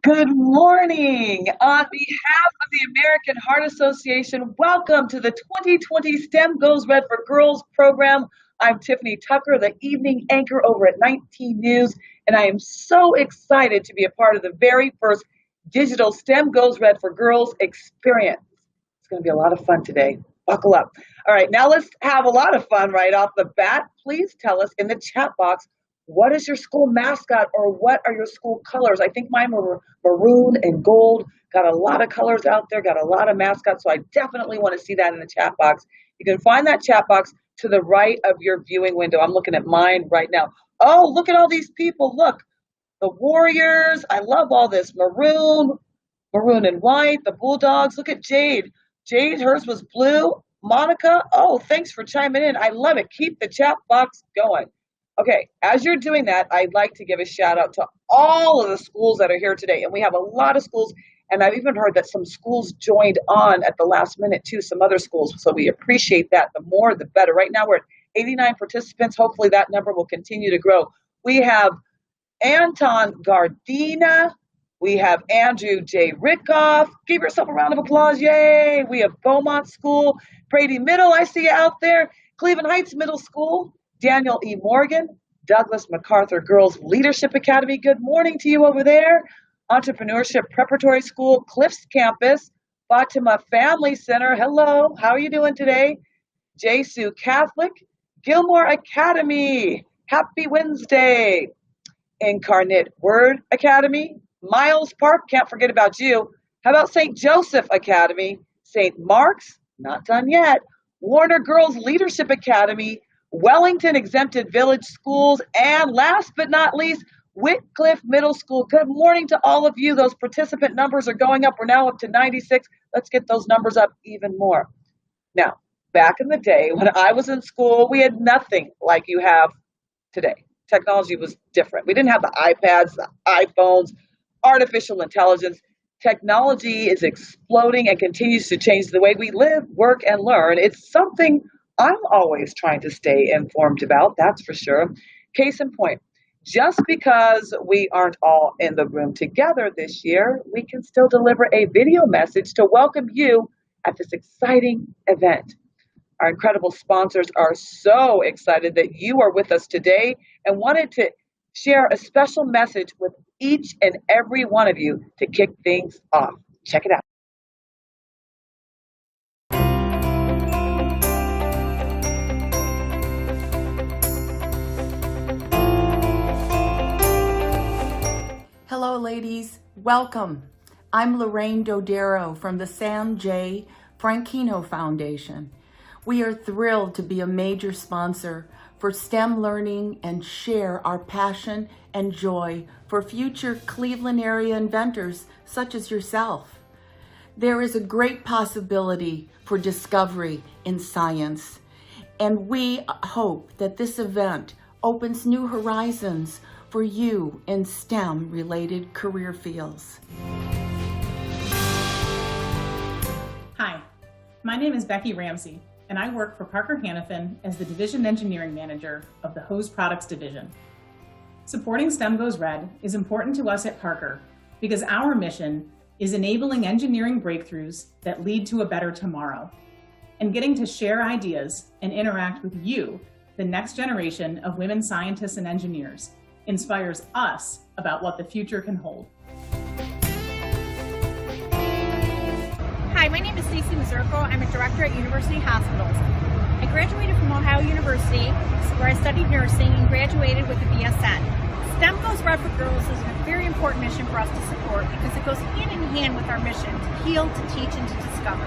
Good morning. On behalf of the American Heart Association, welcome to the 2020 STEM Goes Red for Girls program. I'm Tiffany Tucker, the evening anchor over at 19 News, and I am so excited to be a part of the very first digital STEM Goes Red for Girls experience. It's going to be a lot of fun today. Buckle up. All right, now let's have a lot of fun right off the bat. Please tell us in the chat box, what is your school mascot or what are your school colors? I think mine were maroon and gold. Got a lot of colors out there, got a lot of mascots, so I definitely want to see that in the chat box. You can find that chat box to the right of your viewing window. I'm looking at mine right now. Oh, look at all these people. Look, the Warriors. I love all this. Maroon and white, the Bulldogs. Look at Jade. Jade, hers was blue. Monica, oh, thanks for chiming in. I love it. Keep the chat box going. Okay, as you're doing that, I'd like to give a shout out to all of the schools that are here today. And we have a lot of schools, and I've even heard that some schools joined on at the last minute too, some other schools. So we appreciate that. The more, the better. Right now we're at 89 participants. Hopefully that number will continue to grow. We have Anton Gardina. We have Andrew J. Rickoff. Give yourself a round of applause. Yay. We have Beaumont School. Brady Middle, I see you out there. Cleveland Heights Middle School. Daniel E. Morgan, Douglas MacArthur Girls Leadership Academy. Good morning to you over there. Entrepreneurship Preparatory School, Cliffs Campus, Fatima Family Center. Hello, how are you doing today? Jesu Catholic, Gilmore Academy. Happy Wednesday. Incarnate Word Academy, Miles Park, can't forget about you. How about St. Joseph Academy, St. Mark's, not done yet. Warner Girls Leadership Academy, Wellington Exempted Village Schools, and last but not least, Wickliffe Middle School. Good morning to all of you. Those participant numbers are going up. We're now up to 96. Let's get those numbers up even more. Now, back in the day when I was in school, we had nothing like you have today. Technology was different. We didn't have the iPads, the iPhones, artificial intelligence. Technology is exploding and continues to change the way we live, work, and learn. It's something I'm always trying to stay informed about, that's for sure. Case in point, just because we aren't all in the room together this year, we can still deliver a video message to welcome you at this exciting event. Our incredible sponsors are so excited that you are with us today and wanted to share a special message with each and every one of you to kick things off. Check it out. Hello, ladies. Welcome. I'm Lorraine Dodero from the Sam J. Franchino Foundation. We are thrilled to be a major sponsor for STEM learning and share our passion and joy for future Cleveland area inventors such as yourself. There is a great possibility for discovery in science, and we hope that this event opens new horizons for you in STEM-related career fields. Hi, my name is Becky Ramsey, and I work for Parker Hannafin as the Division Engineering Manager of the Hose Products Division. Supporting STEM Goes Red is important to us at Parker because our mission is enabling engineering breakthroughs that lead to a better tomorrow, and getting to share ideas and interact with you, the next generation of women scientists and engineers, inspires us about what the future can hold. Hi, my name is Stacey Mazurko. I'm a director at University Hospitals. I graduated from Ohio University, where I studied nursing and graduated with a BSN. STEM Goes Red for Girls is a very important mission for us to support because it goes hand in hand with our mission to heal, to teach, and to discover.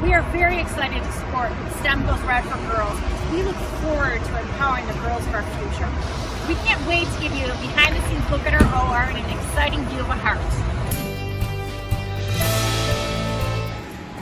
We are very excited to support STEM Goes Red for Girls. We look forward to empowering the girls of our future. We can't wait to give you a behind-the-scenes look at our OR and an exciting view of a heart.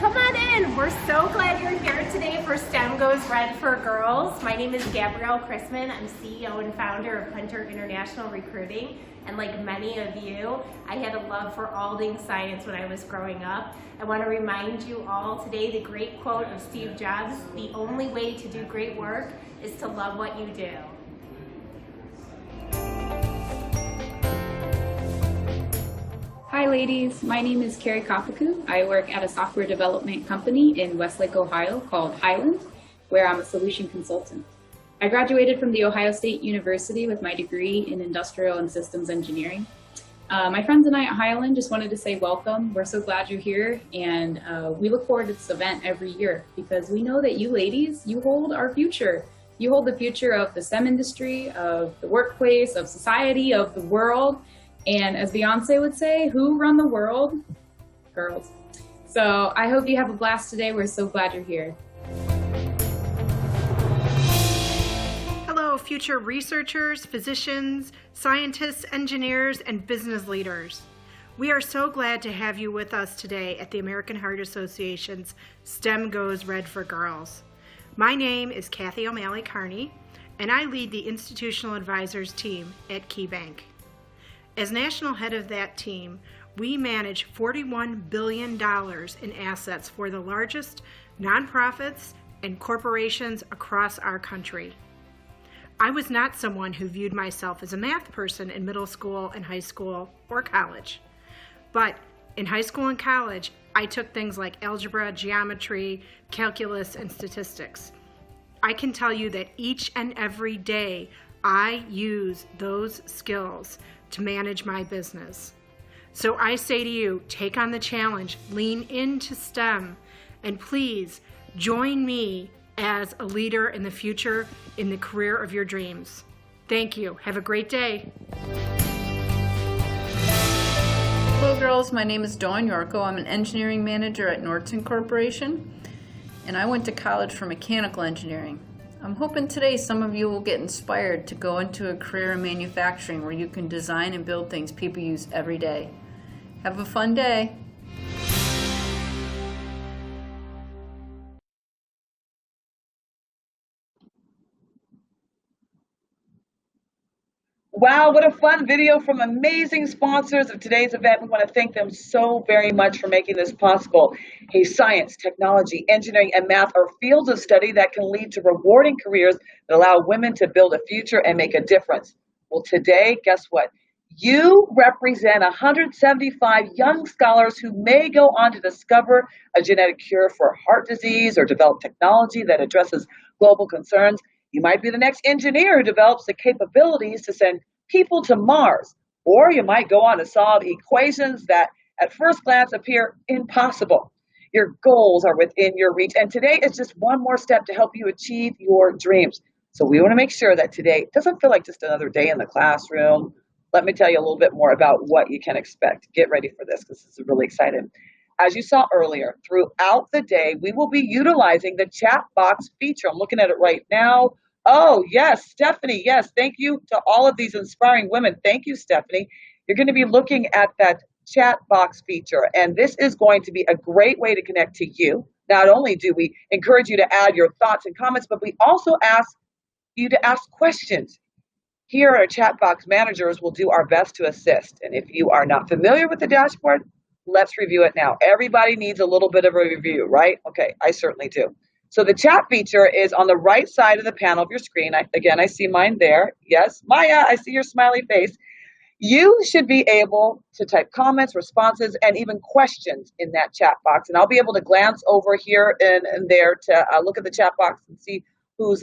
Come on in. We're so glad you're here today for STEM Goes Red for Girls. My name is Gabrielle Chrisman. I'm CEO and founder of Hunter International Recruiting. And like many of you, I had a love for all things science when I was growing up. I want to remind you all today the great quote of Steve Jobs, the only way to do great work is to love what you do. Hi, Hi ladies, my name is Kerry Koppaku. I work at a software development company in Westlake, Ohio called Highland, where I'm a solution consultant. I graduated from The Ohio State University with my degree in industrial and systems engineering. My friends and I at Highland just wanted to say welcome. We're so glad you're here, and we look forward to this event every year because we know that you ladies, you hold our future. You hold the future of the STEM industry, of the workplace, of society, of the world. And as Beyonce would say, who run the world? Girls. So I hope you have a blast today. We're so glad you're here. Hello, future researchers, physicians, scientists, engineers, and business leaders. We are so glad to have you with us today at the American Heart Association's STEM Goes Red for Girls. My name is Kathy O'Malley Carney, and I lead the Institutional Advisors team at KeyBank. As national head of that team, we manage $41 billion in assets for the largest nonprofits and corporations across our country. I was not someone who viewed myself as a math person in middle school and high school or college. But in high school and college, I took things like algebra, geometry, calculus, and statistics. I can tell you that each and every day I use those skills to manage my business. So I say to you, take on the challenge, lean into STEM, and please join me as a leader in the future in the career of your dreams. Thank you. Have a great day. Hello girls, my name is Dawn Yorko. I'm an engineering manager at Nordson Corporation, and I went to college for mechanical engineering. I'm hoping today some of you will get inspired to go into a career in manufacturing where you can design and build things people use every day. Have a fun day. Wow, what a fun video from amazing sponsors of today's event. We want to thank them so very much for making this possible. Hey, science, technology, engineering, and math are fields of study that can lead to rewarding careers that allow women to build a future and make a difference. Well, today, guess what? You represent 175 young scholars who may go on to discover a genetic cure for heart disease or develop technology that addresses global concerns. You might be the next engineer who develops the capabilities to send people to Mars, or you might go on to solve equations that at first glance appear impossible. Your goals are within your reach, and today is just one more step to help you achieve your dreams. So we want to make sure that today doesn't feel like just another day in the classroom. Let me tell you a little bit more about what you can expect. Get ready for this because this is really exciting. As you saw earlier, throughout the day, we will be utilizing the chat box feature. I'm looking at it right now. Oh, yes, Stephanie. Yes, thank you to all of these inspiring women. Thank you, Stephanie. You're going to be looking at that chat box feature, and this is going to be a great way to connect to you. Not only do we encourage you to add your thoughts and comments, but we also ask you to ask questions. Here, our chat box managers will do our best to assist. And if you are not familiar with the dashboard, let's review it now. Everybody needs a little bit of a review, right? Okay, I certainly do. So the chat feature is on the right side of the panel of your screen. I see mine there. Yes, Maya, I see your smiley face. You should be able to type comments, responses, and even questions in that chat box. And I'll be able to glance over here and there to look at the chat box and see who's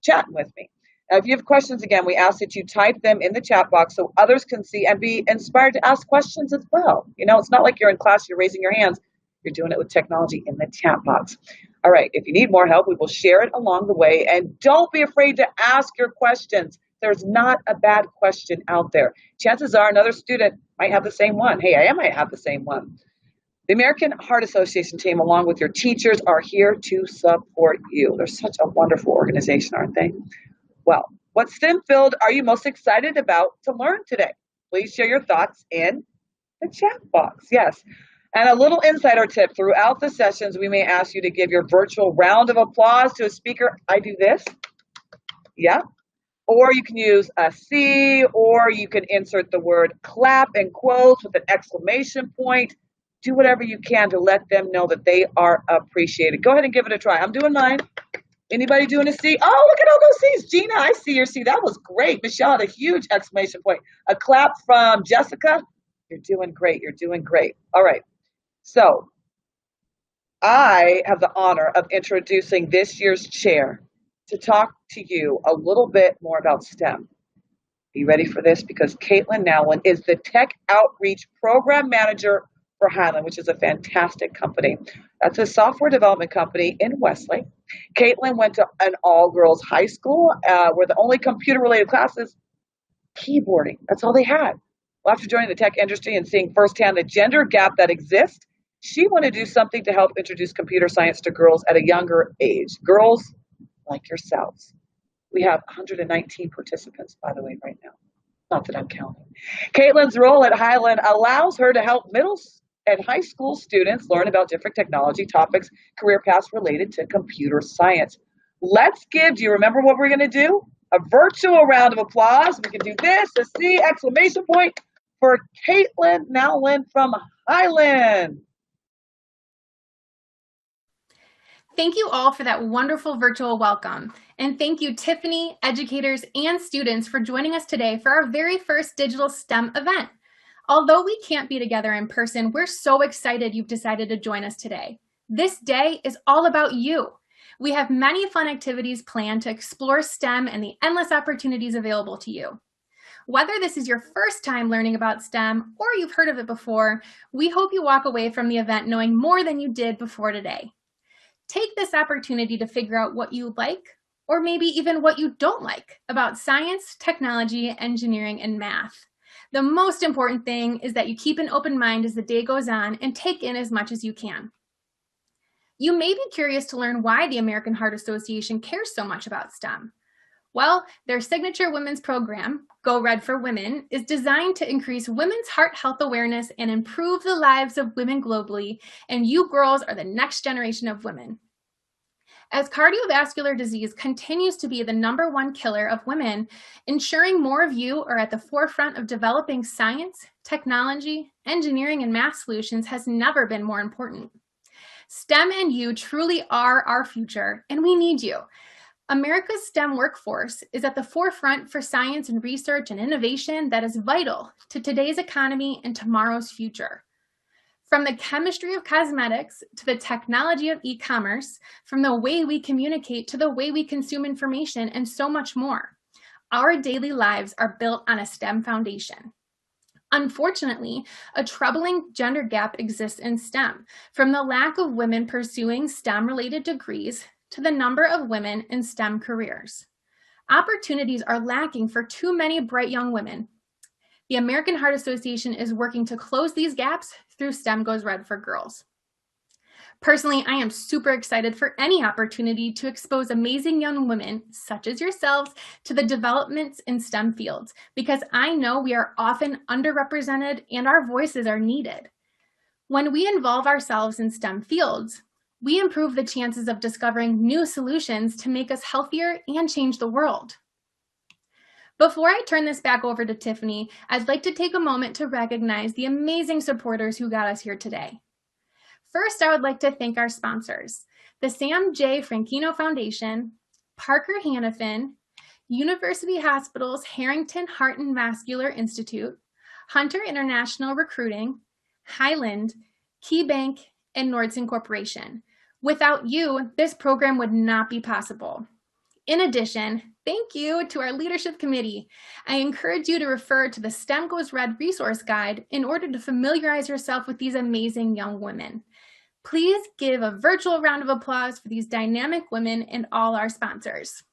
chatting with me. Now, if you have questions, again, we ask that you type them in the chat box so others can see and be inspired to ask questions as well. You know, it's not like you're in class, you're raising your hands. You're doing it with technology in the chat box. All right, if you need more help, we will share it along the way. And don't be afraid to ask your questions. There's not a bad question out there. Chances are another student might have the same one. Hey, I might have the same one. The American Heart Association team, along with your teachers, are here to support you. They're such a wonderful organization, aren't they? Well, what STEM field are you most excited about to learn today? Please share your thoughts in the chat box. Yes. And a little insider tip, throughout the sessions, we may ask you to give your virtual round of applause to a speaker. I do this. Yeah. Or you can use a C, or you can insert the word clap in quotes with an exclamation point. Do whatever you can to let them know that they are appreciated. Go ahead and give it a try. I'm doing mine. Anybody doing a C? Oh, look at all those C's. Gina, I see your C. That was great. Michelle had a huge exclamation point. A clap from Jessica. You're doing great. You're doing great. All right. So I have the honor of introducing this year's chair to talk to you a little bit more about STEM. Are you ready for this? Because Caitlin Nowlin is the Tech Outreach Program Manager for Highland, which is a fantastic company. That's a software development company in Westlake. Caitlin went to an all-girls high school where the only computer-related classes, keyboarding. That's all they had. Well, after joining the tech industry and seeing firsthand the gender gap that exists, she wanted to do something to help introduce computer science to girls at a younger age. Girls like yourselves. We have 119 participants, by the way, right now. Not that I'm counting. Caitlin's role at Highland allows her to help middle and high school students learn about different technology topics, career paths related to computer science. Let's give, do you remember what we're going to do? A virtual round of applause. We can do this, a C exclamation point for Caitlin Nowlin from Highland. Thank you all for that wonderful virtual welcome. And thank you, Tiffany, educators, and students for joining us today for our very first digital STEM event. Although we can't be together in person, we're so excited you've decided to join us today. This day is all about you. We have many fun activities planned to explore STEM and the endless opportunities available to you. Whether this is your first time learning about STEM or you've heard of it before, we hope you walk away from the event knowing more than you did before today. Take this opportunity to figure out what you like, or maybe even what you don't like about science, technology, engineering, and math. The most important thing is that you keep an open mind as the day goes on and take in as much as you can. You may be curious to learn why the American Heart Association cares so much about STEM. Well, their signature women's program, Go Red for Women, is designed to increase women's heart health awareness and improve the lives of women globally, and you girls are the next generation of women. As cardiovascular disease continues to be the #1 killer of women, ensuring more of you are at the forefront of developing science, technology, engineering, and math solutions has never been more important. STEM and you truly are our future, and we need you. America's STEM workforce is at the forefront for science and research and innovation that is vital to today's economy and tomorrow's future. From the chemistry of cosmetics to the technology of e-commerce, from the way we communicate to the way we consume information, and so much more, our daily lives are built on a STEM foundation. Unfortunately, a troubling gender gap exists in STEM, from the lack of women pursuing STEM-related degrees to the number of women in STEM careers. Opportunities are lacking for too many bright young women. The American Heart Association is working to close these gaps through STEM Goes Red for Girls. Personally, I am super excited for any opportunity to expose amazing young women, such as yourselves, to the developments in STEM fields, because I know we are often underrepresented and our voices are needed. When we involve ourselves in STEM fields, we improve the chances of discovering new solutions to make us healthier and change the world. Before I turn this back over to Tiffany, I'd like to take a moment to recognize the amazing supporters who got us here today. First, I would like to thank our sponsors, the Sam J. Franchino Foundation, Parker Hannafin, University Hospitals Harrington Heart and Vascular Institute, Hunter International Recruiting, Highland, KeyBank, and Nordson Corporation. Without you, this program would not be possible. In addition, thank you to our leadership committee. I encourage you to refer to the STEM Goes Red resource guide in order to familiarize yourself with these amazing young women. Please give a virtual round of applause for these dynamic women and all our sponsors.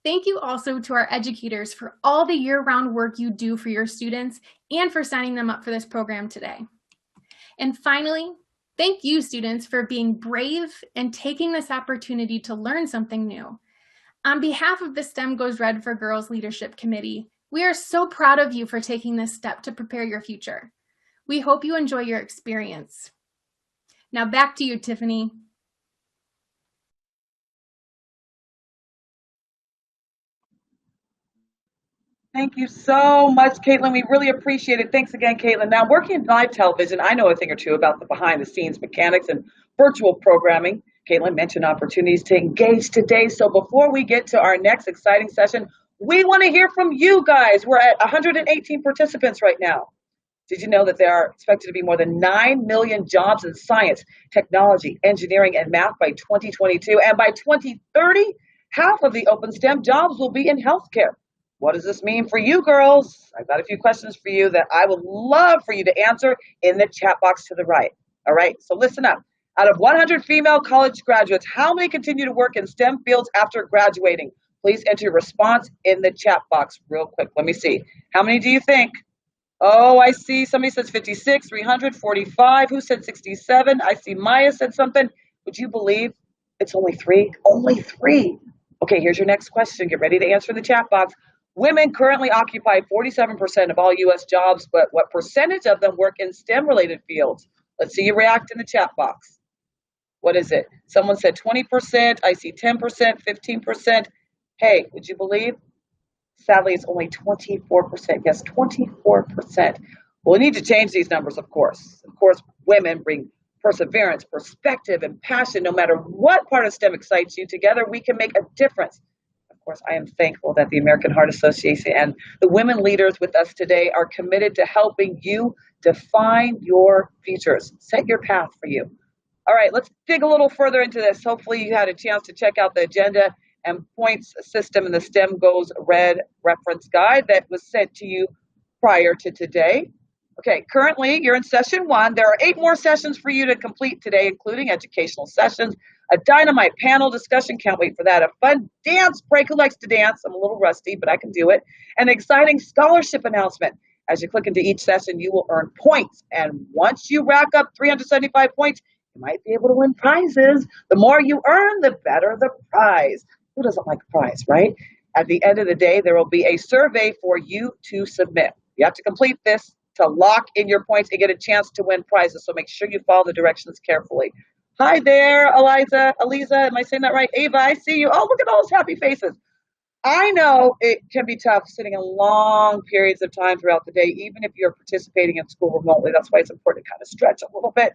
Thank you also to our educators for all the year-round work you do for your students and for signing them up for this program today. And finally, thank you, students, for being brave and taking this opportunity to learn something new. On behalf of the STEM Goes Red for Girls Leadership Committee, we are so proud of you for taking this step to prepare your future. We hope you enjoy your experience. Now back to you, Tiffany. Thank you so much, Caitlin. We really appreciate it. Thanks again, Caitlin. Now, working in live television, I know a thing or two about the behind-the-scenes mechanics and virtual programming. Caitlin mentioned opportunities to engage today. So before we get to our next exciting session, We want to hear from you guys. We're at 118 participants right now. Did you know that there are expected to be more than 9 million jobs in science, technology, engineering, and math by 2022? And by 2030, half of the open STEM jobs will be in healthcare. What does this mean for you girls? I've got a few questions for you that I would love for you to answer in the chat box to the right. All right, so listen up. Out of 100 female college graduates, how many continue to work in STEM fields after graduating? Please enter your response in the chat box real quick. Let me see. How many do you think? Oh, I see. Somebody says 56, 345. Who said 67? I see Maya said something. Would you believe it's only 3? Only 3. Okay, here's your next question. Get ready to answer in the chat box. Women currently occupy 47% of all U.S. jobs, but what percentage of them work in STEM-related fields? Let's see you react in the chat box. What is it? Someone said 20%. I see 10%, 15%. Hey, would you believe? Sadly, it's only 24%. Yes, 24%. Well, we need to change these numbers, of course. Of course, women bring perseverance, perspective, and passion. No matter what part of STEM excites you, together we can make a difference. Of course, I am thankful that the American Heart Association and the women leaders with us today are committed to helping you define your futures, set your path for you. All right, let's dig a little further into this. Hopefully you had a chance to check out the agenda and points system in the STEM Goes Red reference guide that was sent to you prior to today. Okay, currently you're in session 1. There are 8 more sessions for you to complete today, including educational sessions, a dynamite panel discussion, can't wait for that, a fun dance break, who likes to dance? I'm a little rusty, but I can do it, an exciting scholarship announcement. As you click into each session, you will earn points, and once you rack up 375 points, you might be able to win prizes. The more you earn, the better the prize. Who doesn't like a prize, right? At the end of the day, there will be a survey for you to submit. You have to complete this to lock in your points and get a chance to win prizes, so make sure you follow the directions carefully. Hi there, Eliza, am I saying that right? Ava, I see you. Oh, look at all those happy faces. I know it can be tough sitting in long periods of time throughout the day, even if you're participating in school remotely. That's why it's important to kind of stretch a little bit.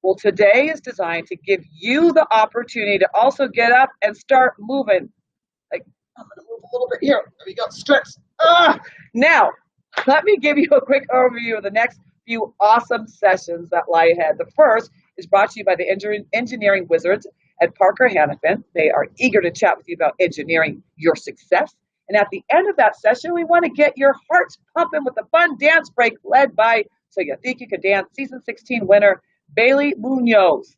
Well, today is designed to give you the opportunity to also get up and start moving. Like, I'm going to move a little bit here. There we go, stretch. Now, let me give you a quick overview of the next few awesome sessions that lie ahead. The first is brought to you by the engineering wizards at Parker Hannifin. They are eager to chat with you about engineering your success. And at the end of that session, we want to get your hearts pumping with a fun dance break led by So You Think You Could Dance Season 16 winner, Bailey Munoz.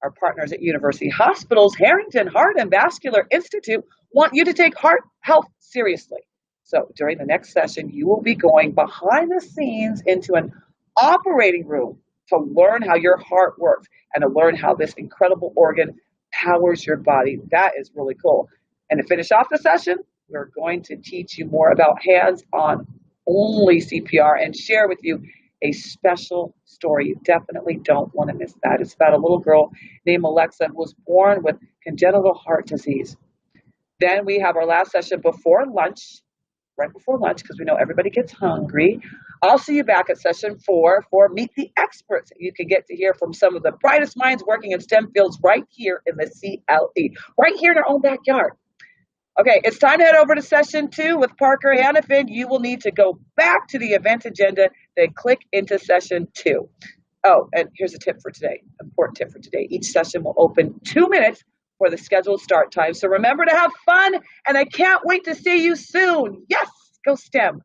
Our partners at University Hospitals Harrington Heart and Vascular Institute want you to take heart health seriously. So during the next session, you will be going behind the scenes into an operating room to learn how your heart works and to learn how this incredible organ powers your body. That is really cool. And to finish off the session, we're going to teach you more about hands-on only CPR and share with you a special story. You definitely don't want to miss that. It's about a little girl named Alexa who was born with congenital heart disease. Then we have our last session before lunch, right before lunch, because we know everybody gets hungry. I'll see you back at session 4 for Meet the Experts. You can get to hear from some of the brightest minds working in STEM fields right here in the CLE, right here in our own backyard. Okay, it's time to head over to session 2 with Parker Hannifin. You will need to go back to the event agenda, then click into session 2. Oh, and here's a tip for today, important tip for today. Each session will open 2 minutes for the scheduled start time. So remember to have fun, and I can't wait to see you soon. Yes, go STEM.